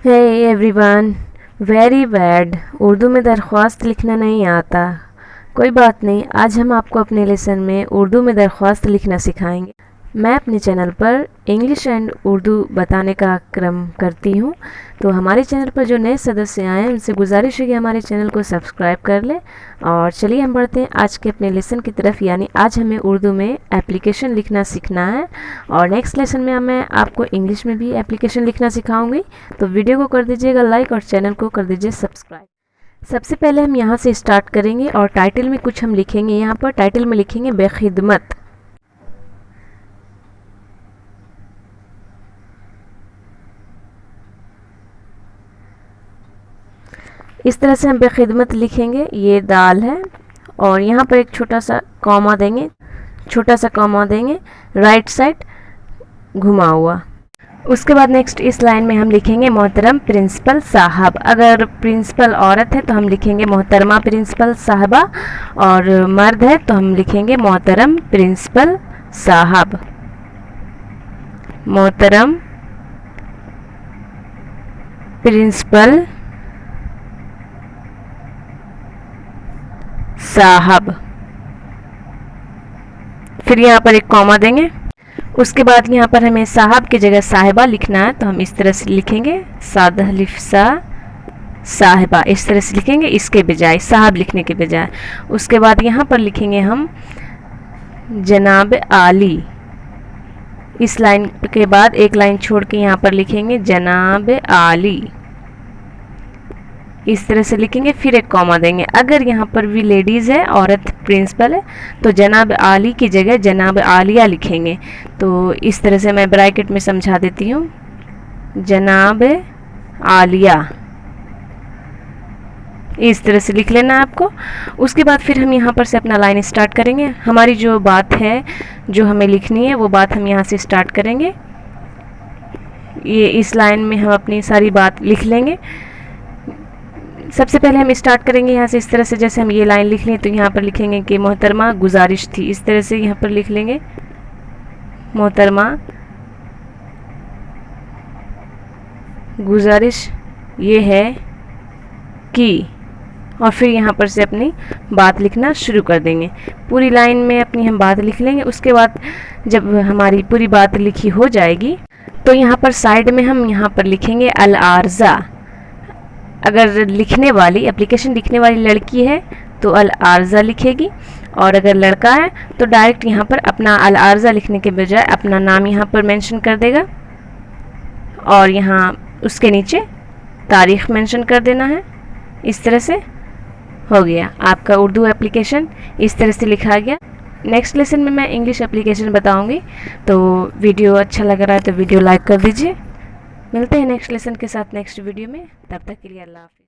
हे everyone, very bad. Urdu में दरख्वास्त लिखना नहीं आता। कोई बात नहीं, आज हम आपको अपने लेसन में उर्दू में दरख्वास्त लिखना सिखाएंगे। मैं अपने चैनल पर इंग्लिश एंड उर्दू बताने का क्रम करती हूँ, तो हमारे चैनल पर जो नए सदस्य आए हैं उनसे गुजारिश है कि हमारे चैनल को सब्सक्राइब कर लें। और चलिए हम बढ़ते हैं आज के अपने लेसन की तरफ, यानी आज हमें उर्दू में एप्लीकेशन लिखना सीखना है और नेक्स्ट लेसन में मैं आपको इंग्लिश में भी एप्लीकेशन लिखना सिखाऊंगी। तो वीडियो को कर दीजिएगा लाइक और चैनल को कर दीजिए सब्सक्राइब। सबसे पहले हम यहाँ से स्टार्ट करेंगे और टाइटल में कुछ हम लिखेंगे। यहाँ पर टाइटल में लिखेंगे बेखिदमत। इस तरह से हम बेखिदमत लिखेंगे। ये दाल है और यहाँ पर एक छोटा सा कॉमा देंगे, राइट साइड घुमा हुआ। उसके बाद नेक्स्ट इस लाइन में हम लिखेंगे मोहतरम प्रिंसिपल साहब। अगर प्रिंसिपल औरत है तो हम लिखेंगे मोहतरमा प्रिंसिपल साहबा, और मर्द है तो हम लिखेंगे मोहतरम प्रिंसिपल साहब। मोहतरम प्रिंसिपल साहब। फिर यहाँ पर एक कॉमा देंगे। उसके बाद यहाँ पर हमें साहब की जगह साहिबा लिखना है, तो हम इस तरह से लिखेंगे सादा लिफ सा साहिबा। इस तरह से लिखेंगे, इसके बजाय साहब लिखने के बजाय। उसके बाद यहाँ पर लिखेंगे हम जनाब आली। इस लाइन के बाद एक लाइन छोड़ के यहाँ पर लिखेंगे जनाब आली। इस तरह से लिखेंगे, फिर एक कॉमा देंगे। अगर यहाँ पर भी लेडीज़ है, औरत प्रिंसिपल है, तो जनाब आली की जगह जनाब आलिया लिखेंगे। तो इस तरह से मैं ब्रैकेट में समझा देती हूँ, जनाब आलिया। इस तरह से लिख लेना आपको। उसके बाद फिर हम यहाँ पर से अपना लाइन स्टार्ट करेंगे। हमारी जो बात है जो हमें लिखनी है वो बात हम यहाँ से स्टार्ट करेंगे। ये इस लाइन में हम अपनी सारी बात लिख लेंगे। सबसे पहले हम स्टार्ट करेंगे यहाँ से, इस तरह से जैसे हम ये लाइन लिख लें तो यहाँ पर लिखेंगे कि मोहतरमा गुजारिश थी। इस तरह से यहाँ पर लिख लेंगे मोहतरमा गुजारिश ये है कि, और फिर यहाँ पर से अपनी बात लिखना शुरू कर देंगे। पूरी लाइन में अपनी हम बात लिख लेंगे। उसके बाद जब हमारी पूरी बात लिखी हो जाएगी तो यहाँ पर साइड में हम यहाँ पर लिखेंगे अल आर्जा। अगर लिखने वाली एप्लीकेशन लिखने वाली लड़की है तो अल आर्जा लिखेगी, और अगर लड़का है तो डायरेक्ट यहाँ पर अपना अल आर्जा लिखने के बजाय अपना नाम यहाँ पर मेंशन कर देगा, और यहाँ उसके नीचे तारीख मेंशन कर देना है। इस तरह से हो गया आपका उर्दू एप्लीकेशन। इस तरह से लिखा गया। नेक्स्ट लेसन में मैं इंग्लिश एप्लीकेशन बताऊँगी। तो वीडियो अच्छा लग रहा है तो वीडियो लाइक कर दीजिए। मिलते हैं नेक्स्ट लेसन के साथ नेक्स्ट वीडियो में। तब तक के लिए अल्लाह हाफ़िज़।